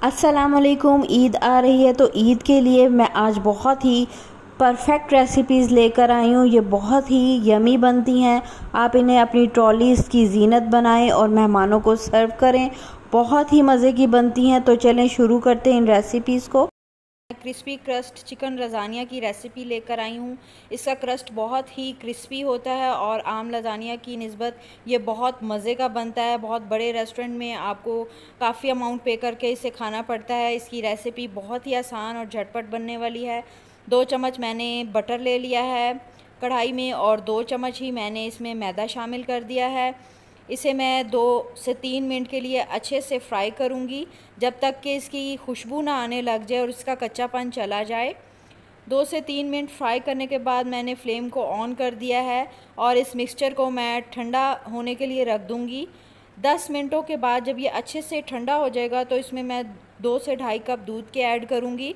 अस्सलामुअलैकुम। ईद आ रही है तो ईद के लिए मैं आज बहुत ही परफेक्ट रेसिपीज़ लेकर आई हूँ। ये बहुत ही यमी बनती हैं। आप इन्हें अपनी ट्रॉलीज़ की ज़ीनत बनाएं और मेहमानों को सर्व करें। बहुत ही मज़े की बनती हैं। तो चलें शुरू करते हैं इन रेसिपीज़ को। क्रिस्पी क्रस्ट चिकन लजानिया की रेसिपी लेकर आई हूँ। इसका क्रस्ट बहुत ही क्रिस्पी होता है और आम लजानिया की निस्बत ये बहुत मज़े का बनता है। बहुत बड़े रेस्टोरेंट में आपको काफ़ी अमाउंट पे करके इसे खाना पड़ता है। इसकी रेसिपी बहुत ही आसान और झटपट बनने वाली है। 2 चम्मच मैंने बटर ले लिया है कढ़ाई में और 2 चम्मच ही मैंने इसमें मैदा शामिल कर दिया है। इसे मैं 2 से 3 मिनट के लिए अच्छे से फ्राई करूँगी जब तक कि इसकी खुशबू ना आने लग जाए और इसका कच्चापन चला जाए। 2 से 3 मिनट फ्राई करने के बाद मैंने फ्लेम को ऑन कर दिया है और इस मिक्सचर को मैं ठंडा होने के लिए रख दूँगी। 10 मिनटों के बाद जब ये अच्छे से ठंडा हो जाएगा तो इसमें मैं 2 से ढाई कप दूध के ऐड करूँगी।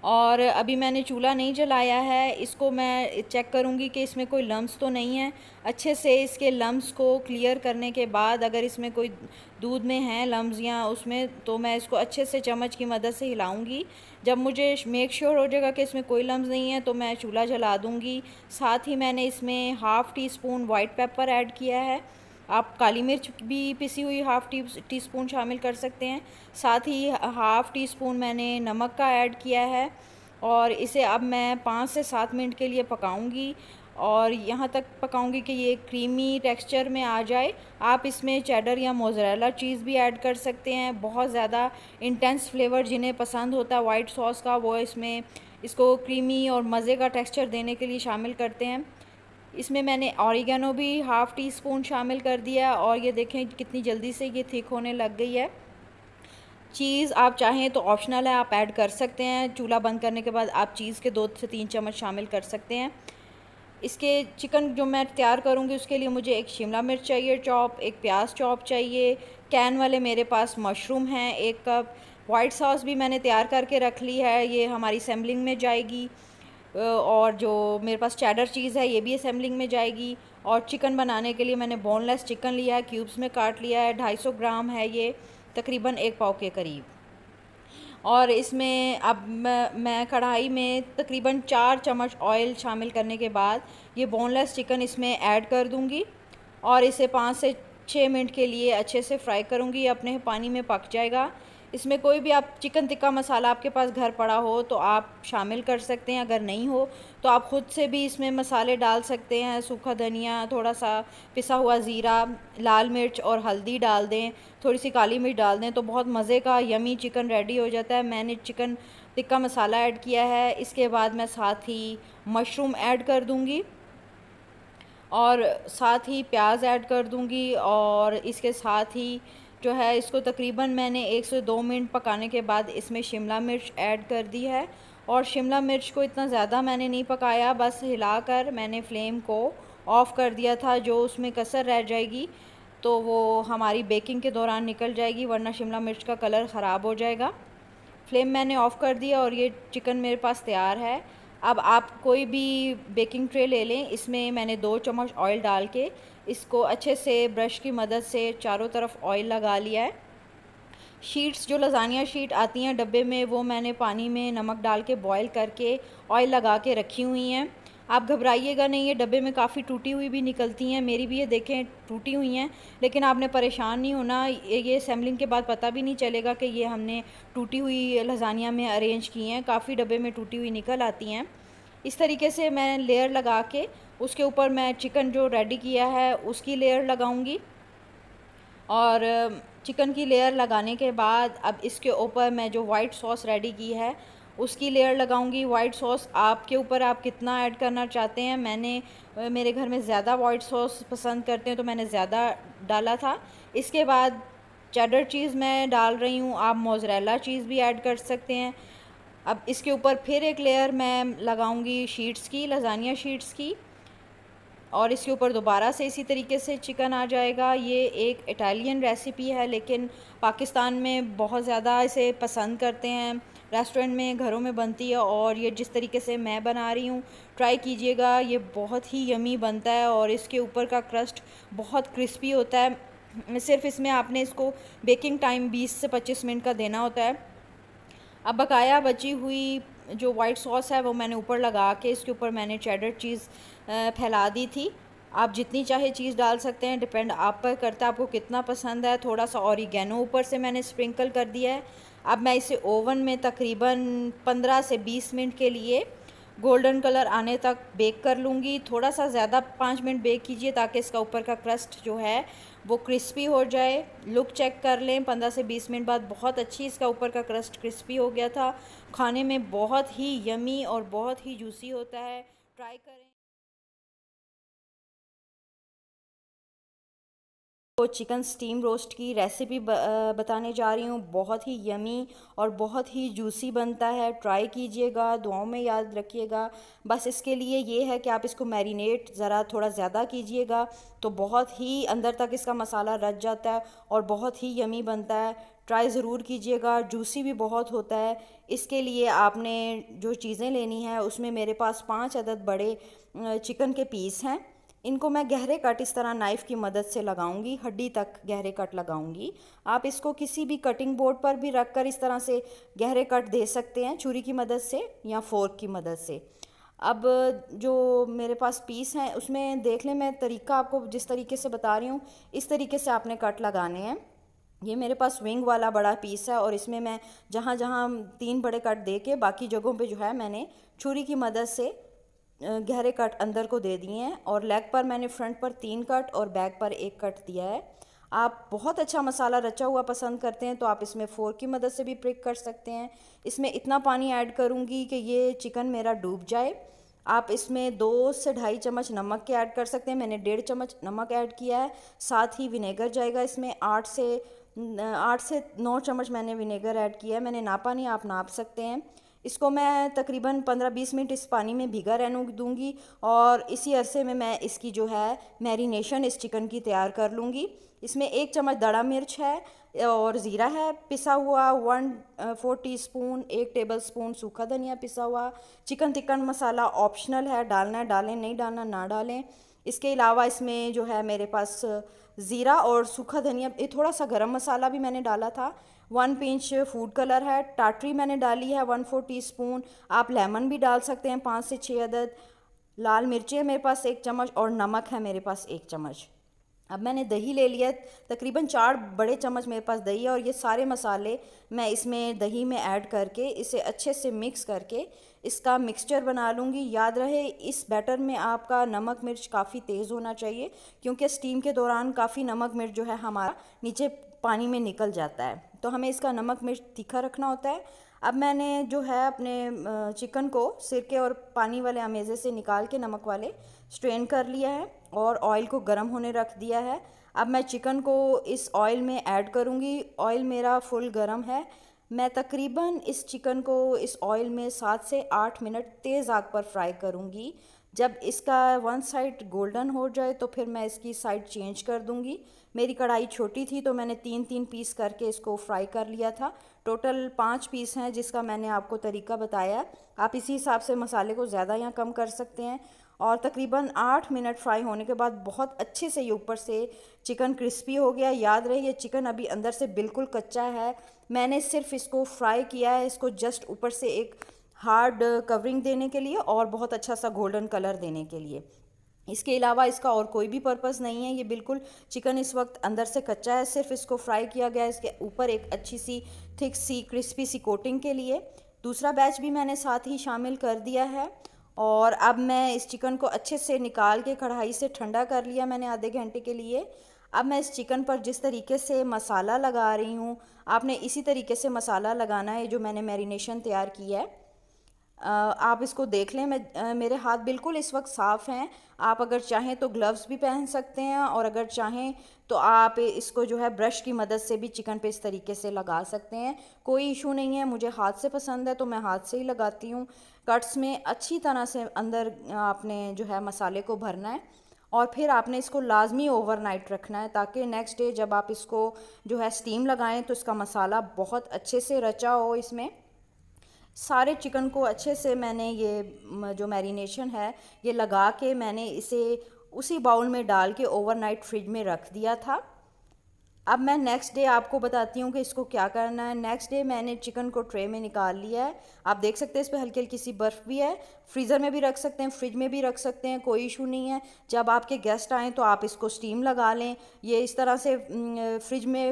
और अभी मैंने चूल्हा नहीं जलाया है। इसको मैं चेक करूँगी कि इसमें कोई लम्स तो नहीं है। अच्छे से इसके लम्स को क्लियर करने के बाद अगर इसमें कोई दूध में हैं लम्स या उसमें, तो मैं इसको अच्छे से चम्मच की मदद से हिलाऊंगी। जब मुझे मेक श्योर हो जाएगा कि इसमें कोई लम्स नहीं है तो मैं चूल्हा जला दूँगी। साथ ही मैंने इसमें half tea spoon white paper add किया है। आप काली मिर्च भी पिसी हुई हाफ़ टी स्पून शामिल कर सकते हैं। साथ ही हाफ़ टी स्पून मैंने नमक का ऐड किया है और इसे अब मैं 5 से 7 मिनट के लिए पकाऊंगी और यहाँ तक पकाऊंगी कि ये क्रीमी टेक्सचर में आ जाए। आप इसमें चेडर या मोज़रेला चीज़ भी ऐड कर सकते हैं। बहुत ज़्यादा इंटेंस फ्लेवर जिन्हें पसंद होता है वाइट सॉस का, वो इसमें इसको क्रीमी और मज़े का टेक्सचर देने के लिए शामिल करते हैं। इसमें मैंने ऑरिगेनो भी हाफ़ टी स्पून शामिल कर दिया और ये देखें कितनी जल्दी से ये थिक होने लग गई है। चीज़ आप चाहें तो ऑप्शनल है, आप ऐड कर सकते हैं। चूल्हा बंद करने के बाद आप चीज़ के 2 से 3 चम्मच शामिल कर सकते हैं। इसके चिकन जो मैं तैयार करूँगी उसके लिए मुझे एक शिमला मिर्च चाहिए चॉप, एक प्याज चॉप चाहिए। कैन वाले मेरे पास मशरूम हैं 1 कप। वाइट सॉस भी मैंने तैयार करके रख ली है, ये हमारी असेंबलिंग में जाएगी। और जो मेरे पास चेडर चीज़ है ये भी असेंबलिंग में जाएगी। और चिकन बनाने के लिए मैंने बोनलेस चिकन लिया है, क्यूब्स में काट लिया है। 250 ग्राम है ये, तकरीबन 1 पाव के करीब। और इसमें अब मैं कढ़ाई में तकरीबन 4 चम्मच ऑयल शामिल करने के बाद ये बोनलेस चिकन इसमें ऐड कर दूंगी और इसे 5 से 6 मिनट के लिए अच्छे से फ्राई करूंगी। ये अपने पानी में पक जाएगा। इसमें कोई भी आप चिकन टिक्का मसाला आपके पास घर पड़ा हो तो आप शामिल कर सकते हैं। अगर नहीं हो तो आप ख़ुद से भी इसमें मसाले डाल सकते हैं। सूखा धनिया, थोड़ा सा पिसा हुआ ज़ीरा, लाल मिर्च और हल्दी डाल दें, थोड़ी सी काली मिर्च डाल दें तो बहुत मज़े का यमी चिकन रेडी हो जाता है। मैंने चिकन टिक्का मसाला ऐड किया है। इसके बाद मैं साथ ही मशरूम ऐड कर दूँगी और साथ ही प्याज ऐड कर दूँगी और इसके साथ ही जो है इसको तकरीबन मैंने 1 से 2 मिनट पकाने के बाद इसमें शिमला मिर्च ऐड कर दी है। और शिमला मिर्च को इतना ज़्यादा मैंने नहीं पकाया, बस हिलाकर मैंने फ्लेम को ऑफ़ कर दिया था। जो उसमें कसर रह जाएगी तो वो हमारी बेकिंग के दौरान निकल जाएगी, वरना शिमला मिर्च का कलर ख़राब हो जाएगा। फ्लेम मैंने ऑफ़ कर दिया और ये चिकन मेरे पास तैयार है। अब आप कोई भी बेकिंग ट्रे ले लें, इसमें मैंने 2 चम्मच ऑयल डाल के इसको अच्छे से ब्रश की मदद से चारों तरफ ऑयल लगा लिया है। शीट्स जो लजानिया शीट आती हैं डब्बे में, वो मैंने पानी में नमक डाल के बॉईल करके ऑयल लगा के रखी हुई हैं। आप घबराइएगा नहीं, ये डब्बे में काफ़ी टूटी हुई भी निकलती हैं। मेरी भी ये देखें टूटी हुई हैं, लेकिन आपने परेशान नहीं होना। ये असेंबलिंग के बाद पता भी नहीं चलेगा कि ये हमने टूटी हुई लजानिया में अरेंज की हैं। काफ़ी डब्बे में टूटी हुई निकल आती हैं। इस तरीके से मैं लेयर लगा के उसके ऊपर मैं चिकन जो रेडी किया है उसकी लेयर लगाऊंगी और चिकन की लेयर लगाने के बाद अब इसके ऊपर मैं जो वाइट सॉस रेडी की है उसकी लेयर लगाऊंगी। वाइट सॉस आपके ऊपर, आप कितना ऐड करना चाहते हैं। मेरे घर में ज़्यादा वाइट सॉस पसंद करते हैं तो मैंने ज़्यादा डाला था। इसके बाद चेडर चीज़ मैं डाल रही हूँ, आप मोज़रेला चीज़ भी ऐड कर सकते हैं। अब इसके ऊपर फिर एक लेयर मैं लगाऊंगी शीट्स की, लजानिया शीट्स की, और इसके ऊपर दोबारा से इसी तरीके से चिकन आ जाएगा। ये एक इटालियन रेसिपी है लेकिन पाकिस्तान में बहुत ज़्यादा इसे पसंद करते हैं। रेस्टोरेंट में, घरों में बनती है और ये जिस तरीके से मैं बना रही हूँ ट्राई कीजिएगा। ये बहुत ही यमी बनता है और इसके ऊपर का क्रस्ट बहुत क्रिस्पी होता है। सिर्फ इसमें आपने इसको बेकिंग टाइम 20 से 25 मिनट का देना होता है। अब बकाया बची हुई जो वाइट सॉस है वो मैंने ऊपर लगा के इसके ऊपर मैंने चेडर चीज़ फैला दी थी। आप जितनी चाहे चीज़ डाल सकते हैं, डिपेंड आप पर करता है आपको कितना पसंद है। थोड़ा सा ऑरिगेनो ऊपर से मैंने स्प्रिंकल कर दिया है। अब मैं इसे ओवन में तकरीबन 15 से 20 मिनट के लिए गोल्डन कलर आने तक बेक कर लूँगी। थोड़ा सा ज़्यादा 5 मिनट बेक कीजिए ताकि इसका ऊपर का क्रस्ट जो है वो क्रिस्पी हो जाए। लुक चेक कर लें 15 से 20 मिनट बाद, बहुत अच्छी इसका ऊपर का क्रस्ट क्रिस्पी हो गया था। खाने में बहुत ही यमी और बहुत ही जूसी होता है, ट्राई करें। तो चिकन स्टीम रोस्ट की रेसिपी बताने जा रही हूँ। बहुत ही यमी और बहुत ही जूसी बनता है, ट्राई कीजिएगा, दुआओं में याद रखिएगा। बस इसके लिए ये है कि आप इसको मैरिनेट ज़रा थोड़ा ज़्यादा कीजिएगा तो बहुत ही अंदर तक इसका मसाला रच जाता है और बहुत ही यमी बनता है। ट्राई ज़रूर कीजिएगा, जूसी भी बहुत होता है। इसके लिए आपने जो चीज़ें लेनी है उसमें मेरे पास 5 अदद बड़े चिकन के पीस हैं। इनको मैं गहरे कट इस तरह नाइफ़ की मदद से लगाऊंगी, हड्डी तक गहरे कट लगाऊंगी। आप इसको किसी भी कटिंग बोर्ड पर भी रख कर इस तरह से गहरे कट दे सकते हैं, छुरी की मदद से या फोर्क की मदद से। अब जो मेरे पास पीस हैं उसमें देख लें, मैं तरीका आपको जिस तरीके से बता रही हूँ इस तरीके से आपने कट लगाने हैं। ये मेरे पास विंग वाला बड़ा पीस है और इसमें मैं जहाँ जहाँ 3 बड़े कट दे के बाकी जगहों पे जो है मैंने छुरी की मदद से गहरे कट अंदर को दे दिए हैं। और लेग पर मैंने फ्रंट पर 3 कट और बैक पर 1 कट दिया है। आप बहुत अच्छा मसाला रचा हुआ पसंद करते हैं तो आप इसमें फोर्क की मदद से भी प्रिक कर सकते हैं। इसमें इतना पानी ऐड करूँगी कि ये चिकन मेरा डूब जाए। आप इसमें 2 से ढाई चम्मच नमक के ऐड कर सकते हैं, मैंने 1.5 चम्मच नमक ऐड किया है। साथ ही विनेगर जाएगा इसमें 8 से 9 चम्मच मैंने विनेगर ऐड किया है, मैंने नापा नहीं, आप नाप सकते हैं। इसको मैं तकरीबन 15-20 मिनट इस पानी में भिगा रहने दूंगी और इसी अरसे में मैं इसकी जो है मैरिनेशन इस चिकन की तैयार कर लूँगी। इसमें 1 चम्मच दड़ा मिर्च है और ज़ीरा है पिसा हुआ, 1/4 टीस्पून, 1 टेबल स्पून सूखा धनिया पिसा हुआ। चिकन टिक्का मसाला ऑप्शनल है, डालना है डालें, नहीं डालना ना डालें। इसके अलावा इसमें जो है मेरे पास ज़ीरा और सूखा धनिया, ये थोड़ा सा गरम मसाला भी मैंने डाला था। 1 पिंच फूड कलर है, टाटरी मैंने डाली है 1/4 टीस्पून। आप लेमन भी डाल सकते हैं 5 से 6 अदद। लाल मिर्चें मेरे पास 1 चम्मच और नमक है मेरे पास 1 चम्मच। अब मैंने दही ले लिया, तकरीबन 4 बड़े चम्मच मेरे पास दही है और ये सारे मसाले मैं इसमें दही में ऐड करके इसे अच्छे से मिक्स करके इसका मिक्सचर बना लूँगी। याद रहे इस बैटर में आपका नमक मिर्च काफ़ी तेज़ होना चाहिए क्योंकि स्टीम के दौरान काफ़ी नमक मिर्च जो है हमारा नीचे पानी में निकल जाता है, तो हमें इसका नमक मिर्च तीखा रखना होता है। अब मैंने जो है अपने चिकन को सिरके और पानी वाले अमेज़े से निकाल के नमक वाले स्ट्रेन कर लिया है और ऑयल को गर्म होने रख दिया है। अब मैं चिकन को इस ऑयल में ऐड करूँगी। ऑयल मेरा फुल गर्म है। मैं तकरीबन इस चिकन को इस ऑयल में 7 से 8 मिनट तेज़ आग पर फ्राई करूँगी। जब इसका 1 साइड गोल्डन हो जाए तो फिर मैं इसकी साइड चेंज कर दूँगी। मेरी कढ़ाई छोटी थी तो मैंने 3-3 पीस करके इसको फ्राई कर लिया था। टोटल 5 पीस हैं जिसका मैंने आपको तरीका बताया। आप इसी हिसाब से मसाले को ज़्यादा या कम कर सकते हैं। और तकरीबन 8 मिनट फ्राई होने के बाद बहुत अच्छे से ये ऊपर से चिकन क्रिस्पी हो गया। याद रहे ये चिकन अभी अंदर से बिल्कुल कच्चा है। मैंने सिर्फ इसको फ्राई किया है, इसको जस्ट ऊपर से एक हार्ड कवरिंग देने के लिए और बहुत अच्छा सा गोल्डन कलर देने के लिए। इसके अलावा इसका और कोई भी पर्पस नहीं है। ये बिल्कुल चिकन इस वक्त अंदर से कच्चा है, सिर्फ इसको फ्राई किया गया है इसके ऊपर एक अच्छी सी थिक सी क्रिस्पी सी कोटिंग के लिए। दूसरा बैच भी मैंने साथ ही शामिल कर दिया है और अब मैं इस चिकन को अच्छे से निकाल के कढ़ाई से ठंडा कर लिया मैंने आधे घंटे के लिए। अब मैं इस चिकन पर जिस तरीके से मसाला लगा रही हूँ आपने इसी तरीके से मसाला लगाना है जो मैंने मैरिनेशन तैयार किया है। आप इसको देख लें, मेरे हाथ बिल्कुल इस वक्त साफ़ हैं। आप अगर चाहें तो ग्लव्स भी पहन सकते हैं और अगर चाहें तो आप इसको जो है ब्रश की मदद से भी चिकन पे इस तरीके से लगा सकते हैं, कोई इशू नहीं है। मुझे हाथ से पसंद है तो मैं हाथ से ही लगाती हूँ। कट्स में अच्छी तरह से अंदर आपने जो है मसाले को भरना है और फिर आपने इसको लाजमी ओवरनाइट रखना है ताकि नेक्स्ट डे जब आप इसको जो है स्टीम लगाएं तो इसका मसाला बहुत अच्छे से रचा हो। इसमें सारे चिकन को अच्छे से मैंने ये जो मैरिनेशन है ये लगा के मैंने इसे उसी बाउल में डाल के ओवरनाइट फ्रिज में रख दिया था। अब मैं नेक्स्ट डे आपको बताती हूँ कि इसको क्या करना है। नेक्स्ट डे मैंने चिकन को ट्रे में निकाल लिया है। आप देख सकते हैं इस पर हल्की हल्की सी बर्फ़ भी है। फ्रीज़र में भी रख सकते हैं, फ्रिज में भी रख सकते हैं, कोई इशू नहीं है। जब आपके गेस्ट आएँ तो आप इसको स्टीम लगा लें। ये इस तरह से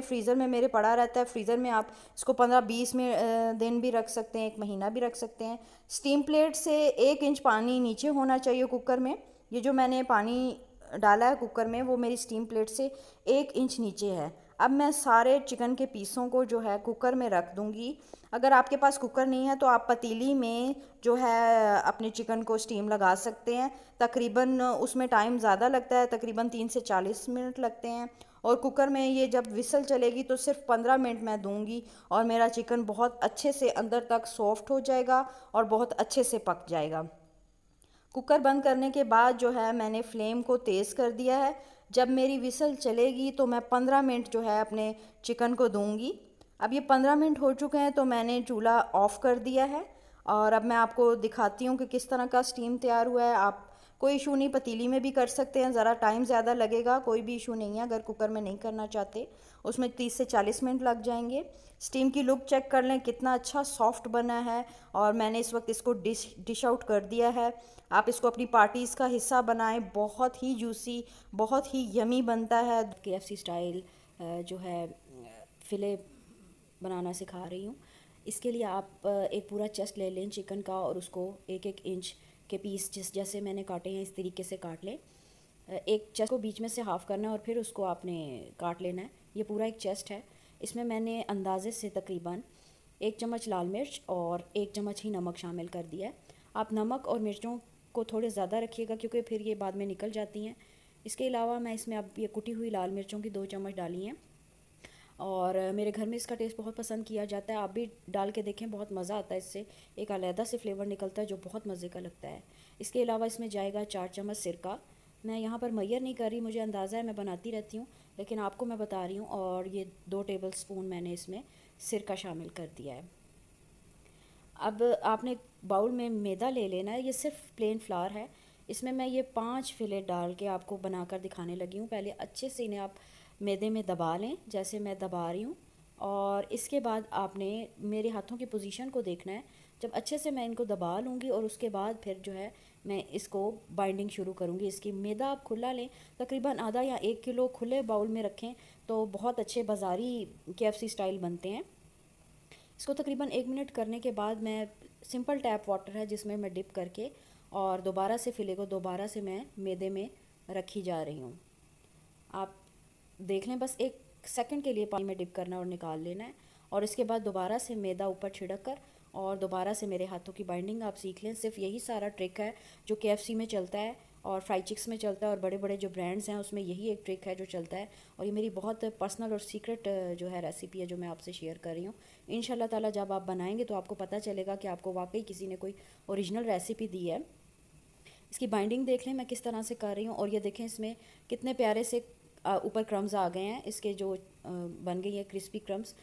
फ्रीज़र में मेरे पड़ा रहता है। फ्रीज़र में आप इसको 15-20 में दिन भी रख सकते हैं, 1 महीना भी रख सकते हैं। स्टीम प्लेट से 1 इंच पानी नीचे होना चाहिए कुकर में। ये जो मैंने पानी डाला है कुकर में वो मेरी स्टीम प्लेट से 1 इंच नीचे है। अब मैं सारे चिकन के पीसों को जो है कुकर में रख दूंगी। अगर आपके पास कुकर नहीं है तो आप पतीली में जो है अपने चिकन को स्टीम लगा सकते हैं। तकरीबन उसमें टाइम ज़्यादा लगता है, तकरीबन 30 से 40 मिनट लगते हैं। और कुकर में ये जब विसल चलेगी तो सिर्फ 15 मिनट मैं दूंगी और मेरा चिकन बहुत अच्छे से अंदर तक सॉफ्ट हो जाएगा और बहुत अच्छे से पक जाएगा। कुकर बंद करने के बाद जो है मैंने फ्लेम को तेज़ कर दिया है। जब मेरी विसल चलेगी तो मैं 15 मिनट जो है अपने चिकन को दूंगी। अब ये 15 मिनट हो चुके हैं तो मैंने चूल्हा ऑफ़ कर दिया है और अब मैं आपको दिखाती हूँ कि किस तरह का स्टीम तैयार हुआ है। आप कोई इशू नहीं, पतीली में भी कर सकते हैं, ज़रा टाइम ज़्यादा लगेगा, कोई भी इशू नहीं है। अगर कुकर में नहीं करना चाहते उसमें 30 से 40 मिनट लग जाएंगे। स्टीम की लुक चेक कर लें, कितना अच्छा सॉफ्ट बना है। और मैंने इस वक्त इसको डिश आउट कर दिया है। आप इसको अपनी पार्टीज़ का हिस्सा बनाएं, बहुत ही जूसी, बहुत ही यमी बनता है। KFC स्टाइल जो है फ़िले बनाना सिखा रही हूँ। इसके लिए आप एक पूरा चेस्ट ले लें चिकन का और उसको 1-1 इंच के पीस जैसे मैंने काटे हैं इस तरीके से काट लें। एक चेस्ट को बीच में से हाफ़ करना है और फिर उसको आपने काट लेना है। ये पूरा एक चेस्ट है। इसमें मैंने अंदाजे से तकरीबन 1 चम्मच लाल मिर्च और 1 चम्मच ही नमक शामिल कर दिया है। आप नमक और मिर्चों को थोड़े ज़्यादा रखिएगा क्योंकि फिर ये बाद में निकल जाती हैं। इसके अलावा मैं इसमें अब ये कुटी हुई लाल मिर्चों की 2 चम्मच डाली हैं और मेरे घर में इसका टेस्ट बहुत पसंद किया जाता है। आप भी डाल के देखें, बहुत मज़ा आता है। इससे एक अलहदा से फ्लेवर निकलता है जो बहुत मज़े का लगता है। इसके अलावा इसमें जाएगा 4 चम्मच सिरका। मैं यहाँ पर मैयर नहीं कर रही, मुझे अंदाज़ा है, मैं बनाती रहती हूँ, लेकिन आपको मैं बता रही हूँ। और ये 2 टेबल स्पून मैंने इसमें सिरका शामिल कर दिया है। अब आपने बाउल में मैदा ले लेना है। ये सिर्फ प्लेन फ्लावर है। इसमें मैं ये 5 फिलेट डाल के आपको बनाकर दिखाने लगी हूँ। पहले अच्छे से इन्हें आप मैदे में दबा लें जैसे मैं दबा रही हूँ। और इसके बाद आपने मेरे हाथों की पोजीशन को देखना है। जब अच्छे से मैं इनको दबा लूँगी और उसके बाद फिर जो है मैं इसको बाइंडिंग शुरू करूँगी। इसकी मैदा आप खुला लें, तकरीबन आधा या 1 किलो खुले बाउल में रखें तो बहुत अच्छे बाज़ारी KFC स्टाइल बनते हैं। इसको तकरीबन 1 मिनट करने के बाद मैं सिंपल टैप वाटर है जिसमें मैं डिप करके और दोबारा से फिले को दोबारा से मैं मैदे में रखी जा रही हूँ। आप देख लें, बस 1 सेकंड के लिए पानी में डिप करना और निकाल लेना है और इसके बाद दोबारा से मैदा ऊपर छिड़क कर और दोबारा से मेरे हाथों की बाइंडिंग आप सीख लें। सिर्फ यही सारा ट्रिक है जो KFC में चलता है और फ्राई चिक्स में चलता है और बड़े बड़े जो ब्रांड्स हैं उसमें यही एक ट्रिक है जो चलता है। और ये मेरी बहुत पर्सनल और सीक्रेट जो है रेसिपी है जो मैं आपसे शेयर कर रही हूँ। इंशाल्लाह ताला जब आप बनाएंगे तो आपको पता चलेगा कि आपको वाकई किसी ने कोई ओरिजिनल रेसिपी दी है। इसकी बाइंडिंग देख लें मैं किस तरह से कर रही हूँ और ये देखें इसमें कितने प्यारे से ऊपर क्रम्स आ गए हैं, इसके जो बन गई है क्रिस्पी क्रम्स।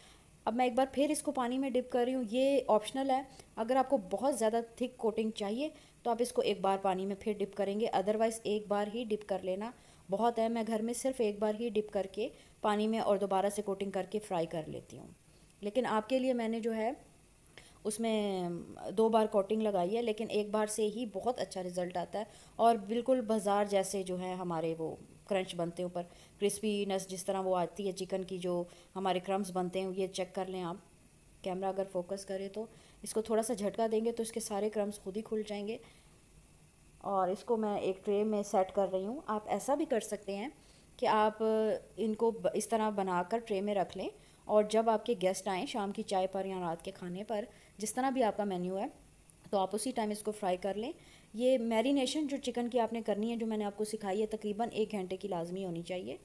अब मैं एक बार फिर इसको पानी में डिप कर रही हूँ। ये ऑप्शनल है, अगर आपको बहुत ज़्यादा थिक कोटिंग चाहिए तो आप इसको एक बार पानी में फिर डिप करेंगे, अदरवाइज़ एक बार ही डिप कर लेना बहुत है। मैं घर में सिर्फ एक बार ही डिप करके पानी में और दोबारा से कोटिंग करके फ्राई कर लेती हूँ, लेकिन आपके लिए मैंने जो है उसमें 2 बार कोटिंग लगाई है, लेकिन एक बार से ही बहुत अच्छा रिज़ल्ट आता है और बिल्कुल बाज़ार जैसे जो है हमारे वो क्रंच बनते हैं, ऊपर क्रिस्पीनेस जिस तरह वो आती है चिकन की, जो हमारे क्रम्स बनते हैं ये चेक कर लें आप। कैमरा अगर फोकस करे तो इसको थोड़ा सा झटका देंगे तो इसके सारे क्रम्स खुद ही खुल जाएंगे। और इसको मैं एक ट्रे में सेट कर रही हूँ। आप ऐसा भी कर सकते हैं कि आप इनको इस तरह बनाकर ट्रे में रख लें और जब आपके गेस्ट आएँ शाम की चाय पर या रात के खाने पर, जिस तरह भी आपका मेन्यू है, तो आप उसी टाइम इसको फ्राई कर लें। ये मैरिनेशन जो चिकन की आपने करनी है जो मैंने आपको सिखाई है तकरीबन 1 घंटे की लाजमी होनी चाहिए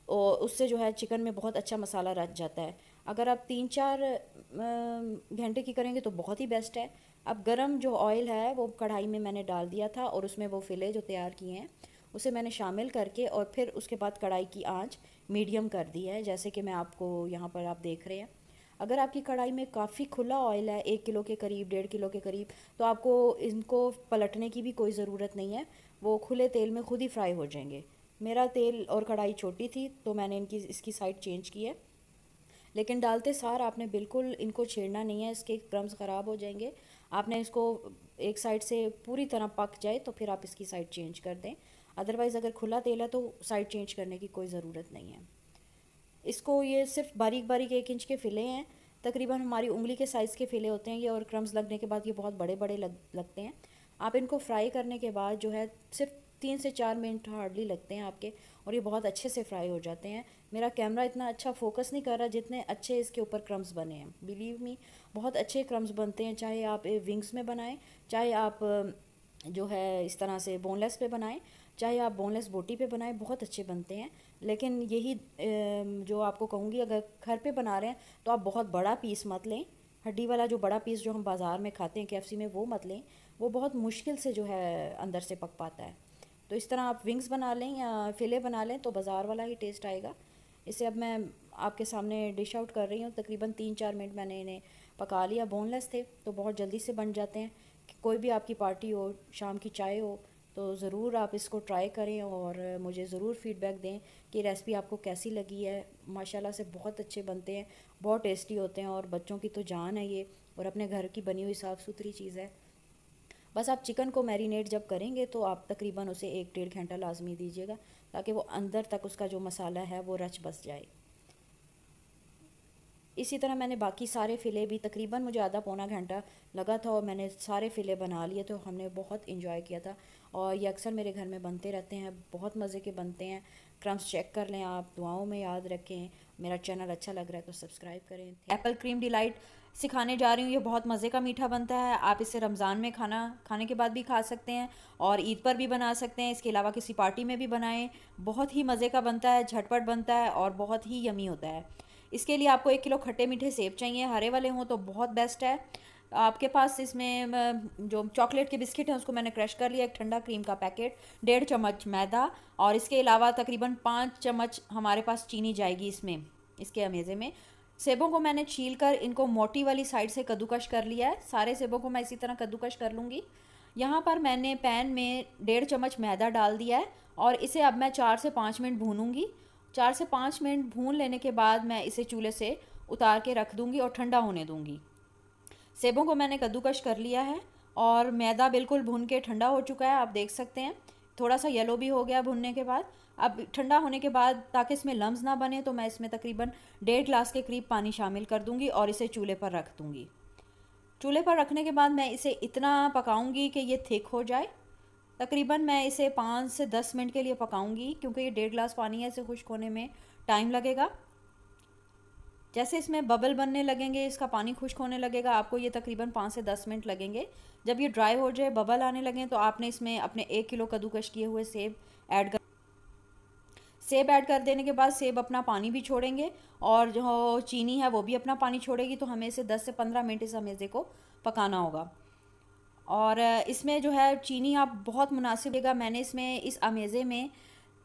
और उससे जो है चिकन में बहुत अच्छा मसाला रच जाता है। अगर आप 3-4 घंटे की करेंगे तो बहुत ही बेस्ट है। अब गरम जो ऑयल है वो कढ़ाई में मैंने डाल दिया था और उसमें वो फिले जो तैयार किए हैं उसे मैंने शामिल करके और फिर उसके बाद कढ़ाई की आंच मीडियम कर दी है, जैसे कि मैं आपको यहाँ पर आप देख रहे हैं। अगर आपकी कढ़ाई में काफ़ी खुला ऑयल है, 1 किलो के करीब, 1.5 किलो के करीब, तो आपको इनको पलटने की भी कोई ज़रूरत नहीं है, वो खुले तेल में खुद ही फ्राई हो जाएंगे। मेरा तेल और कढ़ाई छोटी थी तो मैंने इसकी साइड चेंज की है, लेकिन डालते सार आपने बिल्कुल इनको छेड़ना नहीं है, इसके क्रम्स ख़राब हो जाएंगे। आपने इसको एक साइड से पूरी तरह पक जाए तो फिर आप इसकी साइड चेंज कर दें, अदरवाइज़ अगर खुला तेल है तो साइड चेंज करने की कोई ज़रूरत नहीं है। इसको ये सिर्फ बारीक बारीक 1 इंच के फ़िले हैं, तकरीबन हमारी उंगली के साइज़ के फ़िले होते हैं ये, और क्रम्स लगने के बाद ये बहुत बड़े बड़े लगते हैं। आप इनको फ्राई करने के बाद जो है सिर्फ 3 से 4 मिनट हार्डली लगते हैं आपके, और ये बहुत अच्छे से फ्राई हो जाते हैं। मेरा कैमरा इतना अच्छा फोकस नहीं कर रहा जितने अच्छे इसके ऊपर क्रम्स बने हैं। बिलीव मी, बहुत अच्छे क्रम्स बनते हैं, चाहे आप विंग्स में बनाएं, चाहे आप जो है इस तरह से बोनलेस पे बनाएं, चाहे आप बोनलेस बोटी पे बनाएं, बहुत अच्छे बनते हैं। लेकिन यही जो आपको कहूँगी, अगर घर पे बना रहे हैं तो आप बहुत बड़ा पीस मत लें, हड्डी वाला जो बड़ा पीस जो हम बाज़ार में खाते हैं KFC में, वो मत लें, वो बहुत मुश्किल से जो है अंदर से पक पाता है। तो इस तरह आप विंग्स बना लें या फ़िले बना लें तो बाज़ार वाला ही टेस्ट आएगा। इसे अब मैं आपके सामने डिश आउट कर रही हूँ। तकरीबन 3-4 मिनट मैंने इन्हें पका लिया। बोनलेस थे तो बहुत जल्दी से बन जाते हैं। कोई भी आपकी पार्टी हो, शाम की चाय हो, तो ज़रूर आप इसको ट्राई करें और मुझे ज़रूर फ़ीडबैक दें कि रेसिपी आपको कैसी लगी है। माशाल्लाह से बहुत अच्छे बनते हैं, बहुत टेस्टी होते हैं, और बच्चों की तो जान है ये, और अपने घर की बनी हुई साफ़ सुथरी चीज़ है। बस आप चिकन को मैरिनेट जब करेंगे तो आप तकरीबन उसे 1-1.5 घंटा लाजमी दीजिएगा, ताकि वो अंदर तक उसका जो मसाला है वो रच बस जाए। इसी तरह मैंने बाकी सारे फ़िले भी, तकरीबन मुझे आधा पौना घंटा लगा था, और मैंने सारे फ़िले बना लिए, तो हमने बहुत इंजॉय किया था। और ये अक्सर मेरे घर में बनते रहते हैं, बहुत मज़े के बनते हैं। क्रम्स चेक कर लें आप, दुआओं में याद रखें। मेरा चैनल अच्छा लग रहा है तो सब्सक्राइब करें। एप्पल क्रीम डिलाइट सिखाने जा रही हूँ, ये बहुत मज़े का मीठा बनता है। आप इसे रमज़ान में खाने के बाद भी खा सकते हैं, और ईद पर भी बना सकते हैं। इसके अलावा किसी पार्टी में भी बनाएं, बहुत ही मज़े का बनता है, झटपट बनता है और बहुत ही यमी होता है। इसके लिए आपको 1 किलो खट्टे मीठे सेब चाहिए, हरे वाले हों तो बहुत बेस्ट है। आपके पास इसमें जो चॉकलेट के बिस्किट हैं उसको मैंने क्रश कर लिया, एक ठंडा क्रीम का पैकेट, 1.5 चम्मच मैदा, और इसके अलावा तकरीबन 5 चम्मच हमारे पास चीनी जाएगी इसमें, इसके अमेज़े में। सेबों को मैंने छील कर इनको मोटी वाली साइड से कद्दूकश कर लिया है। सारे सेबों को मैं इसी तरह कद्दूकश कर लूँगी। यहाँ पर मैंने पैन में 1.5 चम्मच मैदा डाल दिया है, और इसे अब मैं 4 से 5 मिनट भूनूंगी। 4 से 5 मिनट भून लेने के बाद मैं इसे चूल्हे से उतार के रख दूँगी और ठंडा होने दूँगी। सेबों को मैंने कद्दूकश कर लिया है, और मैदा बिल्कुल भून के ठंडा हो चुका है, आप देख सकते हैं। थोड़ा सा येलो भी हो गया भुनने के बाद। अब ठंडा होने के बाद, ताकि इसमें लम्स ना बने, तो मैं इसमें तकरीबन 1.5 गिलास के करीब पानी शामिल कर दूँगी और इसे चूल्हे पर रख दूँगी। चूल्हे पर रखने के बाद मैं इसे इतना पकाऊंगी कि ये थिक हो जाए। तकरीबन मैं इसे 5 से 10 मिनट के लिए पकाऊंगी, क्योंकि ये 1.5 गिलास पानी है, इसे खुश्क होने में टाइम लगेगा। जैसे इसमें बबल बनने लगेंगे, इसका पानी खुश्क होने लगेगा, आपको ये तकरीबन 5 से 10 मिनट लगेंगे। जब ये ड्राई हो जाए, बबल आने लगें, तो आपने इसमें अपने 1 किलो कद्दूकश किए हुए सेब ऐड कर देने के बाद सेब अपना पानी भी छोड़ेंगे, और जो चीनी है वो भी अपना पानी छोड़ेगी। तो हमें इसे 10 से 15 मिनट इस अमेज़े को पकाना होगा। और इसमें जो है चीनी आप बहुत मुनासिब लेगा। मैंने इसमें इस अमेज़े में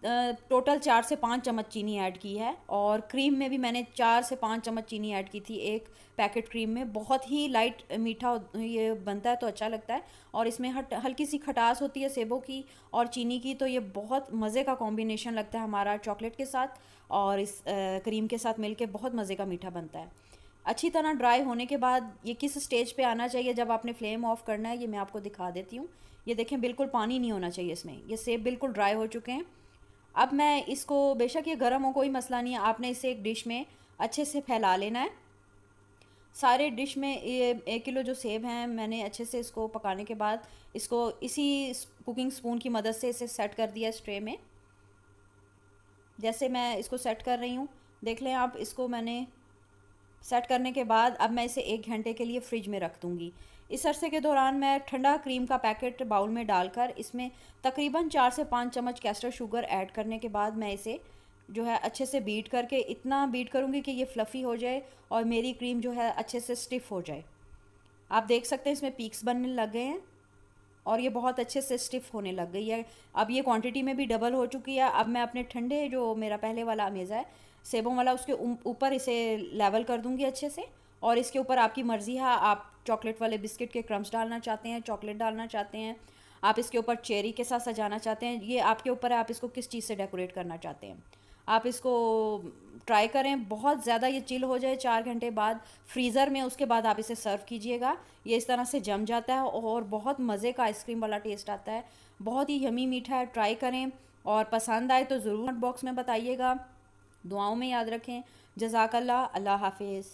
टोटल 4 से 5 चम्मच चीनी ऐड की है, और क्रीम में भी मैंने 4 से 5 चम्मच चीनी ऐड की थी एक पैकेट क्रीम में। बहुत ही लाइट मीठा ये बनता है तो अच्छा लगता है, और इसमें हल्की सी खटास होती है सेबों की और चीनी की, तो ये बहुत मज़े का कॉम्बिनेशन लगता है हमारा चॉकलेट के साथ, और इस क्रीम के साथ मिलके बहुत मज़े का मीठा बनता है। अच्छी तरह ड्राई होने के बाद ये किस स्टेज पे आना चाहिए जब आपने फ्लेम ऑफ करना है, ये मैं आपको दिखा देती हूँ। ये देखें, बिल्कुल पानी नहीं होना चाहिए इसमें, ये सेब बिल्कुल ड्राई हो चुके हैं। अब मैं इसको, बेशक ये गर्म हो कोई मसला नहीं है, आपने इसे एक डिश में अच्छे से फैला लेना है। सारे डिश में ये 1 किलो जो सेब हैं, मैंने अच्छे से इसको पकाने के बाद इसको इसी कुकिंग स्पून की मदद से इसे सेट कर दिया इस ट्रे में। जैसे मैं इसको सेट कर रही हूँ, देख लें आप, इसको मैंने सेट करने के बाद अब मैं इसे 1 घंटे के लिए फ्रिज में रख दूँगी। इस अरसे के दौरान मैं ठंडा क्रीम का पैकेट बाउल में डालकर इसमें तकरीबन 4 से 5 चम्मच कैस्टर शुगर ऐड करने के बाद मैं इसे जो है अच्छे से बीट करके, इतना बीट करूँगी कि ये फ्लफ़ी हो जाए और मेरी क्रीम जो है अच्छे से स्टिफ़ हो जाए। आप देख सकते हैं इसमें पीक्स बनने लग गए हैं, और ये बहुत अच्छे से स्टिफ़ होने लग गई है। अब ये क्वांटिटी में भी डबल हो चुकी है। अब मैं अपने ठंडे, जो मेरा पहले वाला अमेज़ा है सेबों वाला, उसके ऊपर इसे लेवल कर दूंगी अच्छे से, और इसके ऊपर आपकी मर्ज़ी है, आप चॉकलेट वाले बिस्किट के क्रम्स डालना चाहते हैं, चॉकलेट डालना चाहते हैं, आप इसके ऊपर चेरी के साथ सजाना चाहते हैं, ये आपके ऊपर है, आप इसको किस चीज़ से डेकोरेट करना चाहते हैं। आप इसको ट्राई करें, बहुत ज़्यादा ये चिल हो जाए 4 घंटे बाद फ्रीज़र में, उसके बाद आप इसे सर्व कीजिएगा। ये इस तरह से जम जाता है और बहुत मज़े का आइसक्रीम वाला टेस्ट आता है, बहुत ही यमी मीठा है। ट्राई करें और पसंद आए तो ज़रूर कमेंट बॉक्स में बताइएगा। दुआओं में याद रखें। जज़ाकल्लाह, अल्लाह हाफिज़।